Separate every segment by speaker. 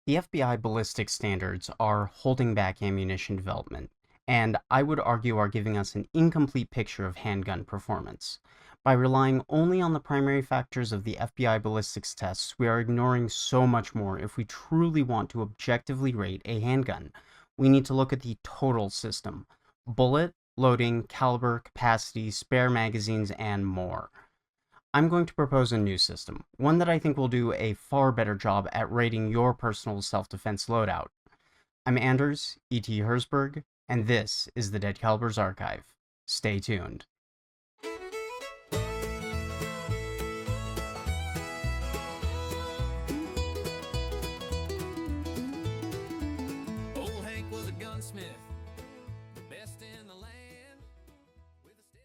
Speaker 1: The FBI ballistics standards are holding back ammunition development, and I would argue are giving us an incomplete picture of handgun performance. By relying only on the primary factors of the FBI ballistics tests, we are ignoring so much more if we truly want to objectively rate a handgun. We need to look at the total system: bullet, loading, caliber, capacity, spare magazines, and more. I'm going to propose a new system, one that I think will do a far better job at rating your personal self-defense loadout. I'm Anders E.T. Herzberg, and this is the Dead Calibers Archive. Stay tuned.
Speaker 2: Old Hank was a gunsmith, the best in the land, with a steady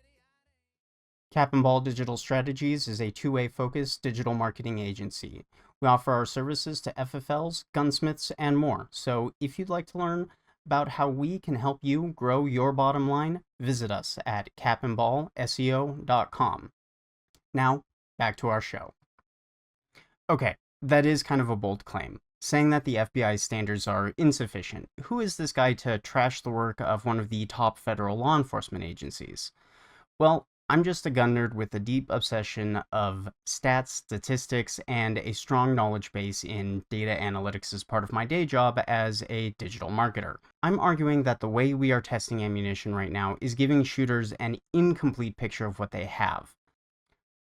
Speaker 1: Cap and Ball Digital Strategies is a two-way focused digital marketing agency. We offer our services to FFLs, gunsmiths, and more. So if you'd like to learn about how we can help you grow your bottom line, visit us at capandballseo.com. Now, back to our show. Okay, that is kind of a bold claim, saying that the FBI standards are insufficient. Who is this guy to trash the work of one of the top federal law enforcement agencies? Well, I'm just a gun nerd with a deep obsession of stats, statistics, and a strong knowledge base in data analytics as part of my day job as a digital marketer. I'm arguing that the way we are testing ammunition right now is giving shooters an incomplete picture of what they have.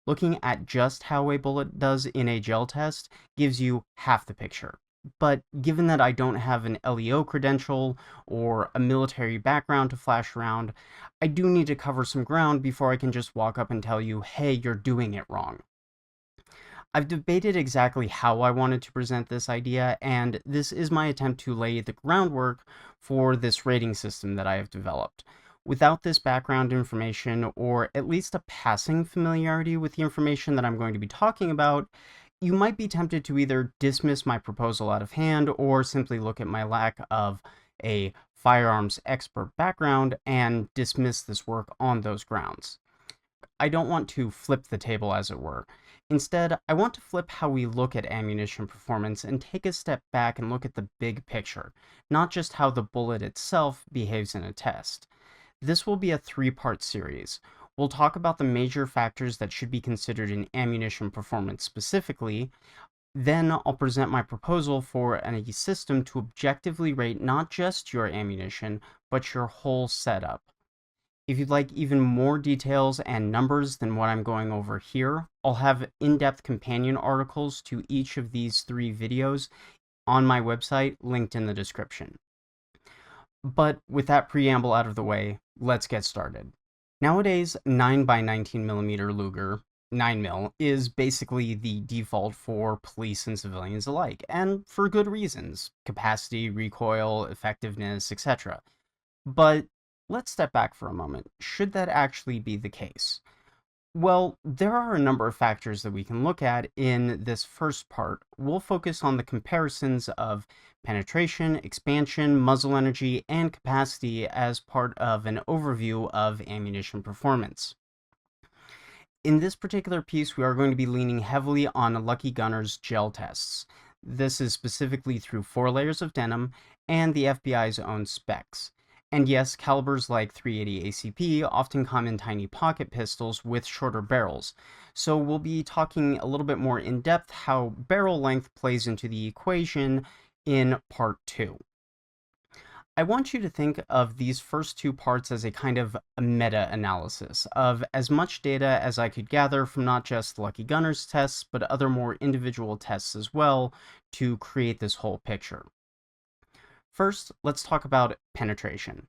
Speaker 1: Looking at just how a bullet does in a gel test gives you half the picture. But given that I don't have an LEO credential or a military background to flash around, I do need to cover some ground before I can just walk up and tell you, hey, you're doing it wrong. I've debated exactly how I wanted to present this idea, and this is my attempt to lay the groundwork for this rating system that I have developed. Without this background information, or at least a passing familiarity with the information that I'm going to be talking about, you might be tempted to either dismiss my proposal out of hand or simply look at my lack of a firearms expert background and dismiss this work on those grounds. I don't want to flip the table, as it were. Instead, I want to flip how we look at ammunition performance and take a step back and look at the big picture, not just how the bullet itself behaves in a test. This will be a three-part series. We'll talk about the major factors that should be considered in ammunition performance specifically. Then I'll present my proposal for a system to objectively rate not just your ammunition, but your whole setup. If you'd like even more details and numbers than what I'm going over here, I'll have in-depth companion articles to each of these three videos on my website, linked in the description. But with that preamble out of the way, let's get started. Nowadays, 9x19mm Luger 9mm is basically the default for police and civilians alike, and for good reasons: capacity, recoil, effectiveness, etc. But let's step back for a moment. Should that actually be the case? Well, there are a number of factors that we can look at in this first part. We'll focus on the comparisons of penetration, expansion, muzzle energy, and capacity as part of an overview of ammunition performance. In this particular piece, we are going to be leaning heavily on Lucky Gunner's gel tests. This is specifically through 4 layers of denim and the FBI's own specs. And yes, calibers like .380 ACP often come in tiny pocket pistols with shorter barrels, so we'll be talking a little bit more in depth how barrel length plays into the equation in part 2. I want you to think of these first two parts as a kind of a meta-analysis of as much data as I could gather from not just Lucky Gunner's tests, but other more individual tests as well to create this whole picture. First, let's talk about penetration.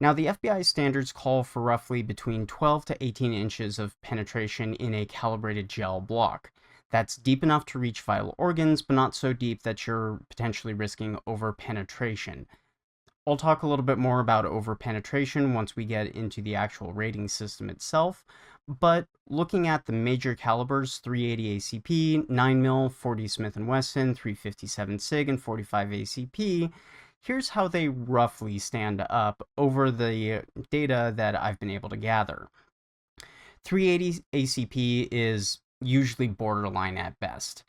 Speaker 1: Now, the FBI standards call for roughly between 12 to 18 inches of penetration in a calibrated gel block. That's deep enough to reach vital organs, but not so deep that you're potentially risking over-penetration. I'll talk a little bit more about over-penetration once we get into the actual rating system itself, but looking at the major calibers, .380 ACP, 9mm, 40 Smith & Wesson, .357 SIG, and .45 ACP, here's how they roughly stand up over the data that I've been able to gather. .380 ACP is usually borderline at best.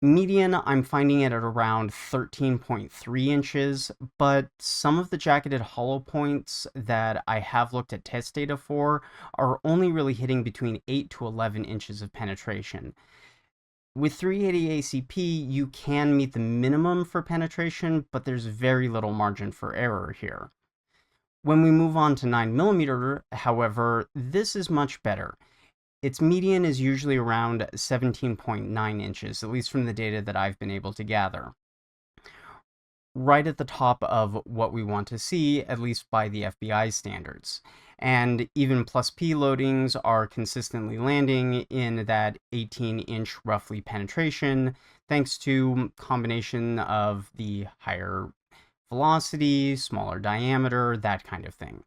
Speaker 1: Median, I'm finding it at around 13.3 inches, but some of the jacketed hollow points that I have looked at test data for are only really hitting between 8 to 11 inches of penetration. With 380 ACP, you can meet the minimum for penetration, but there's very little margin for error here. When we move on to 9mm, however, this is much better. Its median is usually around 17.9 inches, at least from the data that I've been able to gather. Right at the top of what we want to see, at least by the FBI standards. And even plus P loadings are consistently landing in that 18-inch roughly penetration, thanks to combination of the higher velocity, smaller diameter, that kind of thing.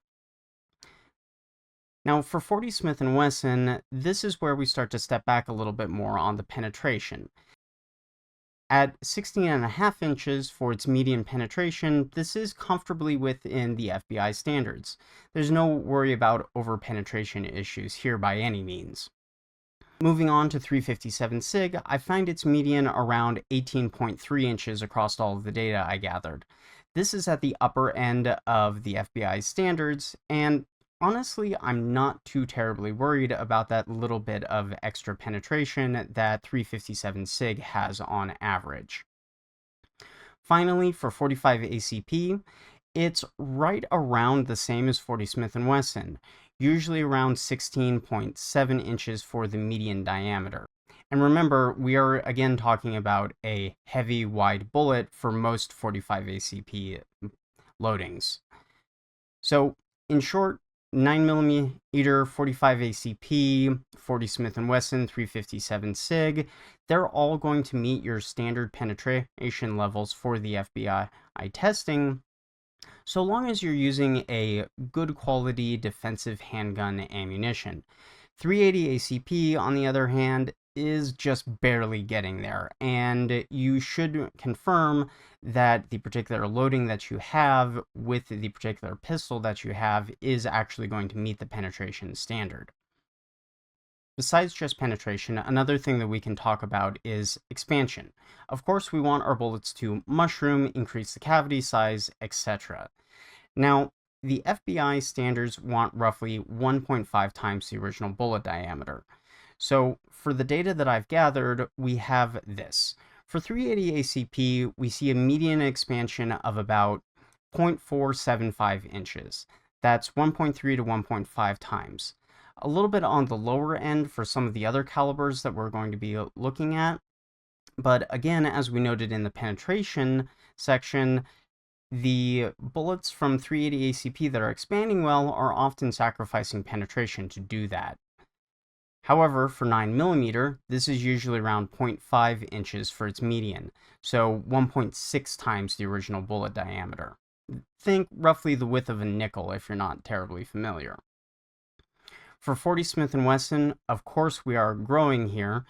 Speaker 1: Now, for 40 Smith & Wesson, this is where we start to step back a little bit more on the penetration. At 16.5 inches for its median penetration, this is comfortably within the FBI standards. There's no worry about over-penetration issues here by any means. Moving on to 357 SIG, I find its median around 18.3 inches across all of the data I gathered. This is at the upper end of the FBI standards, and honestly, I'm not too terribly worried about that little bit of extra penetration that 357 SIG has on average. Finally, for 45 ACP, it's right around the same as 40 Smith & Wesson, usually around 16.7 inches for the median diameter. And remember, we are again talking about a heavy, wide bullet for most 45 ACP loadings. So, in short, 9mm, 45 ACP, 40 Smith & Wesson, 357 SIG, they're all going to meet your standard penetration levels for the FBI testing, so long as you're using a good quality defensive handgun ammunition. 380 ACP, on the other hand, is just barely getting there, and you should confirm that the particular loading that you have with the particular pistol that you have is actually going to meet the penetration standard. Besides just penetration, another thing that we can talk about is expansion. Of course, we want our bullets to mushroom, increase the cavity size, etc. Now, the FBI standards want roughly 1.5 times the original bullet diameter. So for the data that I've gathered, we have this. For 380 ACP, we see a median expansion of about 0.475 inches. That's 1.3 to 1.5 times. A little bit on the lower end for some of the other calibers that we're going to be looking at. But again, as we noted in the penetration section, the bullets from 380 ACP that are expanding well are often sacrificing penetration to do that. However, for 9mm, this is usually around 0.5 inches for its median, so 1.6 times the original bullet diameter. Think roughly the width of a nickel if you're not terribly familiar. For 40 Smith & Wesson, of course we are growing here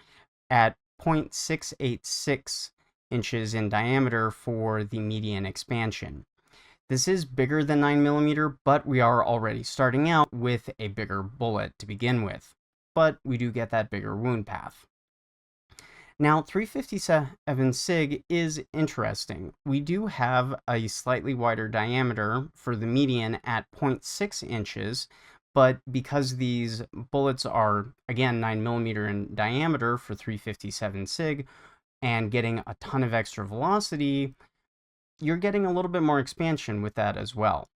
Speaker 1: at 0.686 inches in diameter for the median expansion. This is bigger than 9mm, but we are already starting out with a bigger bullet to begin with. But we do get that bigger wound path. Now, 357 SIG is interesting. We do have a slightly wider diameter for the median at 0.6 inches, but because these bullets are, again, 9mm in diameter for 357 SIG, and getting a ton of extra velocity, you're getting a little bit more expansion with that as well.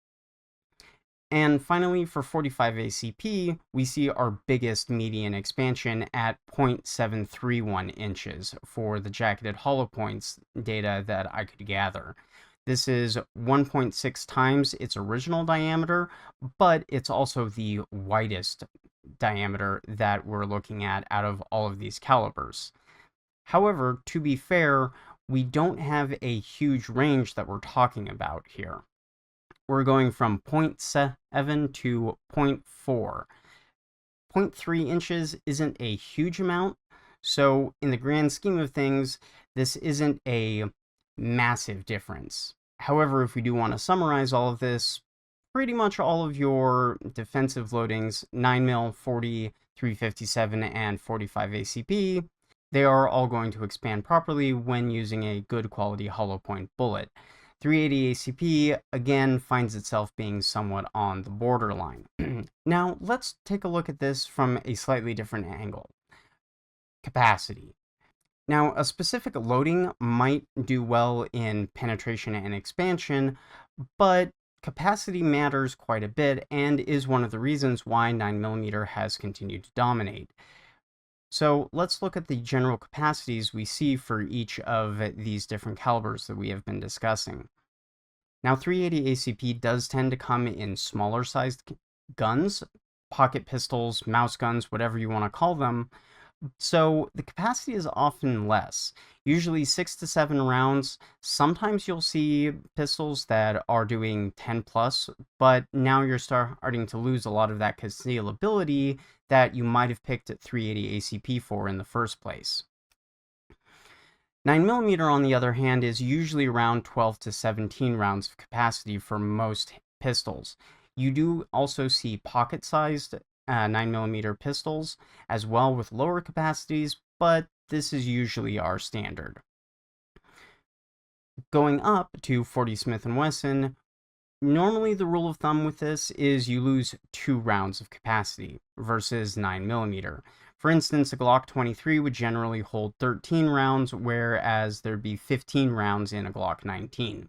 Speaker 1: And finally, for 45 ACP, we see our biggest median expansion at 0.731 inches for the jacketed hollow points data that I could gather. This is 1.6 times its original diameter, but it's also the widest diameter that we're looking at out of all of these calibers. However, to be fair, we don't have a huge range that we're talking about here. We're going from 0.7 to 0.4. 0.3 inches isn't a huge amount, so in the grand scheme of things, this isn't a massive difference. However, if we do want to summarize all of this, pretty much all of your defensive loadings, 9mm, 40, 357, and 45 ACP, They are all going to expand properly when using a good quality hollow point bullet. 380 ACP again finds itself being somewhat on the borderline. Now, let's take a look at this from a slightly different angle. Capacity. Now, a specific loading might do well in penetration and expansion, but capacity matters quite a bit and is one of the reasons why 9mm has continued to dominate. So let's look at the general capacities we see for each of these different calibers that we have been discussing. Now, 380 ACP does tend to come in smaller sized guns, pocket pistols, mouse guns, whatever you want to call them. So the capacity is often less, usually 6 to 7 rounds. Sometimes you'll see pistols that are doing 10 plus, but now you're starting to lose a lot of that concealability that you might have picked at 380 ACP for in the first place. 9mm, on the other hand, is usually around 12 to 17 rounds of capacity for most pistols. You do also see pocket-sized 9mm pistols as well with lower capacities, but this is usually our standard. Going up to 40 Smith & Wesson, normally the rule of thumb with this is you lose 2 rounds of capacity versus 9mm. For instance, a Glock 23 would generally hold 13 rounds, whereas there'd be 15 rounds in a Glock 19.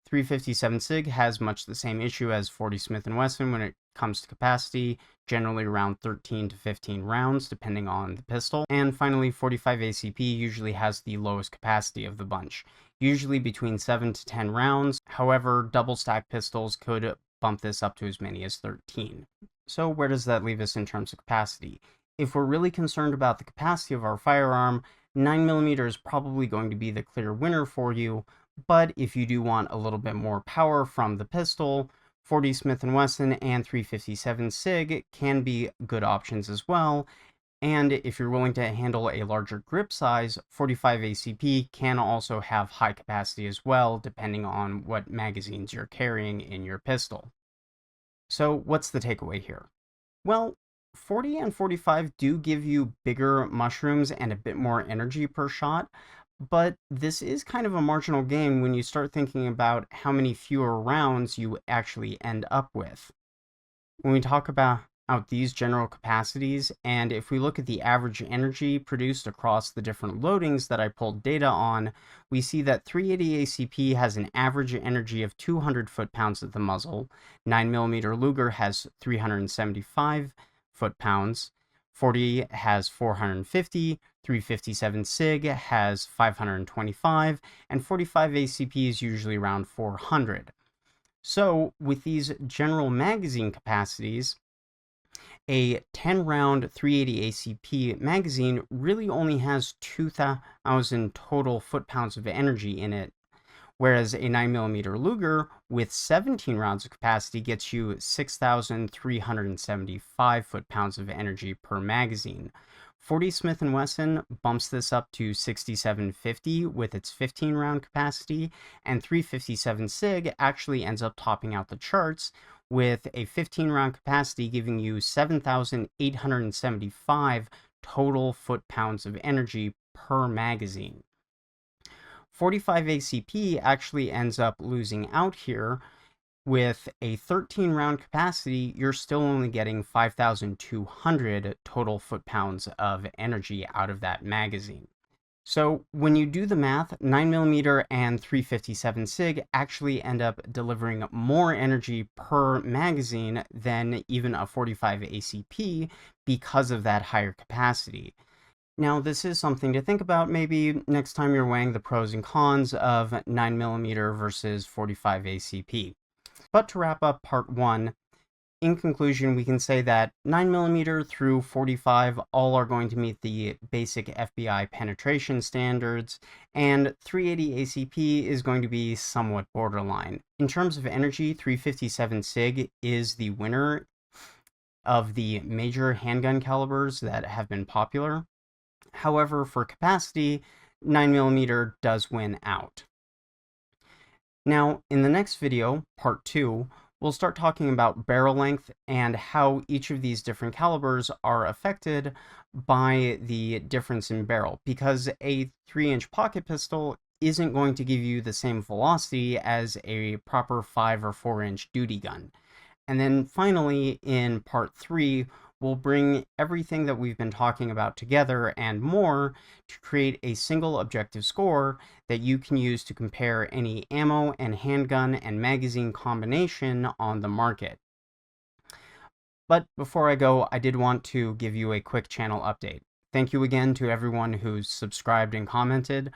Speaker 1: 357 SIG has much the same issue as 40 Smith & Wesson when it comes to capacity, generally around 13 to 15 rounds depending on the pistol. And finally, 45 ACP usually has the lowest capacity of the bunch, usually between 7 to 10 rounds. However, double stack pistols could bump this up to as many as 13. So where does that leave us in terms of capacity? If we're really concerned about the capacity of our firearm, 9mm is probably going to be the clear winner for you. But if you do want a little bit more power from the pistol, 40 Smith & Wesson and 357 SIG can be good options as well. And if you're willing to handle a larger grip size, 45 ACP can also have high capacity as well, depending on what magazines you're carrying in your pistol. So what's the takeaway here? Well, 40 and 45 do give you bigger mushrooms and a bit more energy per shot, but this is kind of a marginal gain when you start thinking about how many fewer rounds you actually end up with. When we talk about these general capacities, and if we look at the average energy produced across the different loadings that I pulled data on, we see that 380 ACP has an average energy of 200 foot-pounds at the muzzle, 9mm Luger has 375 foot-pounds, 40 has 450, 357 SIG has 525, and 45 ACP is usually around 400. So, with these general magazine capacities, a 10-round 380 ACP magazine really only has 2,000 total foot-pounds of energy in it, whereas a 9mm Luger with 17 rounds of capacity gets you 6,375 foot-pounds of energy per magazine. 40 Smith & Wesson bumps this up to 6,750 with its 15-round capacity, and 357 SIG actually ends up topping out the charts with a 15-round capacity giving you 7,875 total foot-pounds of energy per magazine. 45 ACP actually ends up losing out here. With a 13-round capacity, you're still only getting 5,200 total foot-pounds of energy out of that magazine. So when you do the math, 9mm and 357 SIG actually end up delivering more energy per magazine than even a 45 ACP because of that higher capacity. Now, this is something to think about maybe next time you're weighing the pros and cons of 9mm versus 45 ACP. But to wrap up part 1, in conclusion, we can say that 9mm through 45 all are going to meet the basic FBI penetration standards, and 380 ACP is going to be somewhat borderline. In terms of energy, 357 SIG is the winner of the major handgun calibers that have been popular. However, for capacity, 9mm does win out. Now, in the next video, part 2, We'll start talking about barrel length and how each of these different calibers are affected by the difference in barrel, because a 3-inch pocket pistol isn't going to give you the same velocity as a proper 5 or 4-inch duty gun. And then finally, in part 3, we'll bring everything that we've been talking about together and more to create a single objective score that you can use to compare any ammo and handgun and magazine combination on the market. But before I go, I did want to give you a quick channel update. Thank you again to everyone who's subscribed and commented.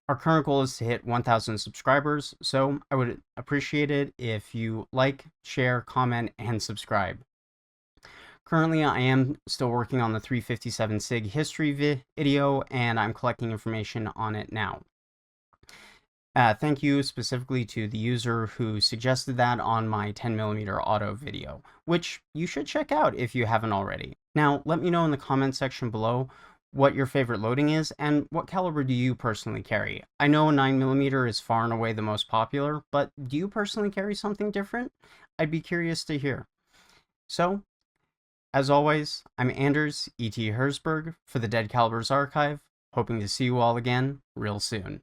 Speaker 1: Our current goal is to hit 1,000 subscribers, so I would appreciate it if you like, share, comment, and subscribe. Currently, I am still working on the 357 SIG history video, and I'm collecting information on it now. Thank you specifically to the user who suggested that on my 10mm auto video, which you should check out if you haven't already. Now, let me know in the comment section below what your favorite loading is and what caliber do you personally carry. I know 9mm is far and away the most popular, but do you personally carry something different? I'd be curious to hear. So, as always, I'm Anders E.T. Herzberg for the Dead Calibers Archive, hoping to see you all again real soon.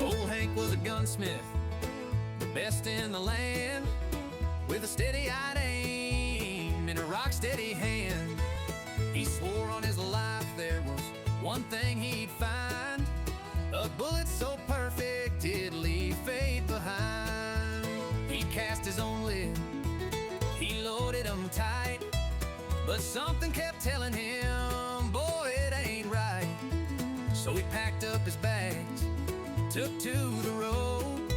Speaker 2: Old Hank was a gunsmith, the best in the land, with a steady-eyed aim and a rock-steady hand. He swore on his life there was one thing he'd find, a bullet so perfect it'd leave fate behind. He cast his own lid, he loaded 'em tight, but something kept telling him, boy, it ain't right. So he packed up his bags, took to the road,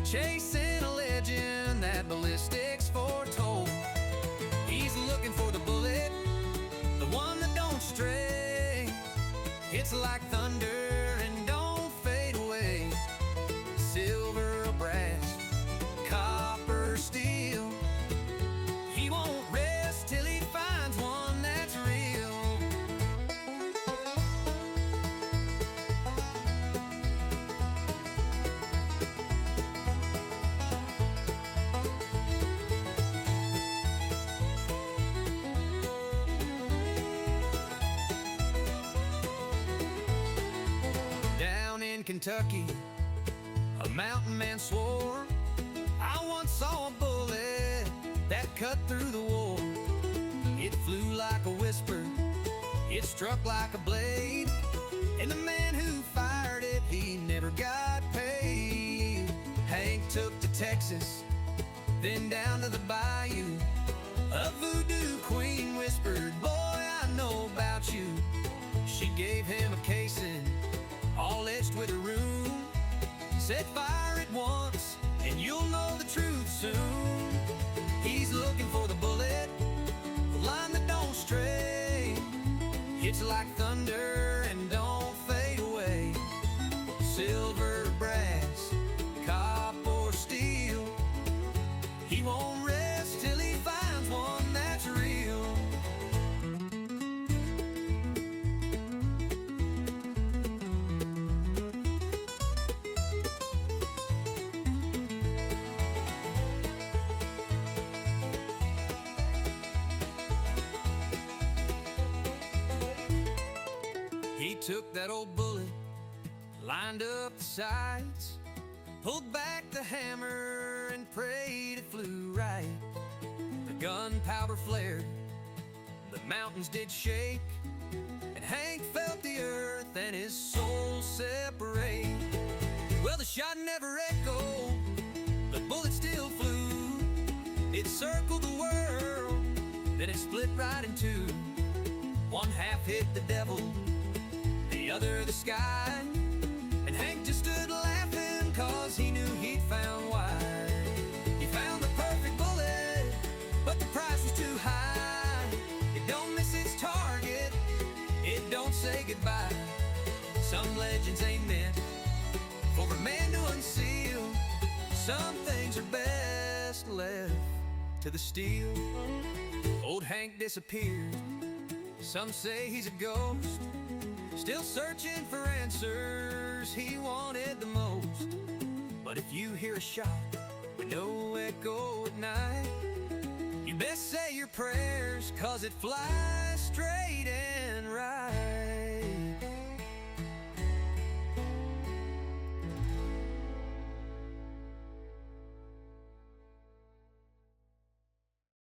Speaker 2: chasing a legend that Ballistics foretold. He's looking for the bullet, the one that don't stray. It's like thunder and don't fade away. Silver or brass, copper or steel, he won't rest till he finds one that's real. Down in Kentucky, a mountain man swore, I once saw a bullet that cut through the war. It flew like a whisper, it struck like a blade, and the man who fired it, he never got paid. Hank took to Texas, then down to the bayou. A voodoo queen whispered, boy, I know about you. She gave him a casing, all etched with a rune, said fire it once and you'll know the truth soon. He's looking for the bullet, the line that don't stray. It's like thunder and don't fade away. Silver or brass, copper or steel, he won't rest till he finds one that's real. He took that old bullet, lined up the sights, pulled back the hammer and prayed it flew right. The gunpowder flared, the mountains did shake, and Hank felt the earth and his soul separate. Well, the shot never echoed, the bullet still flew. It circled the world, then it split right in two. One half hit the devil, the other the sky, and Hank just stood laughing cause he knew he'd found why. He found the perfect bullet, but the price was too high. It don't miss its target, it don't say goodbye. Some legends ain't meant for a man to unseal. Some things are best left to the steel. Old Hank disappeared, some say he's a ghost, Still searching for answers he wanted the most. But if you hear a shot with no echo at night, you best say your prayers, 'cause it flies straight and right.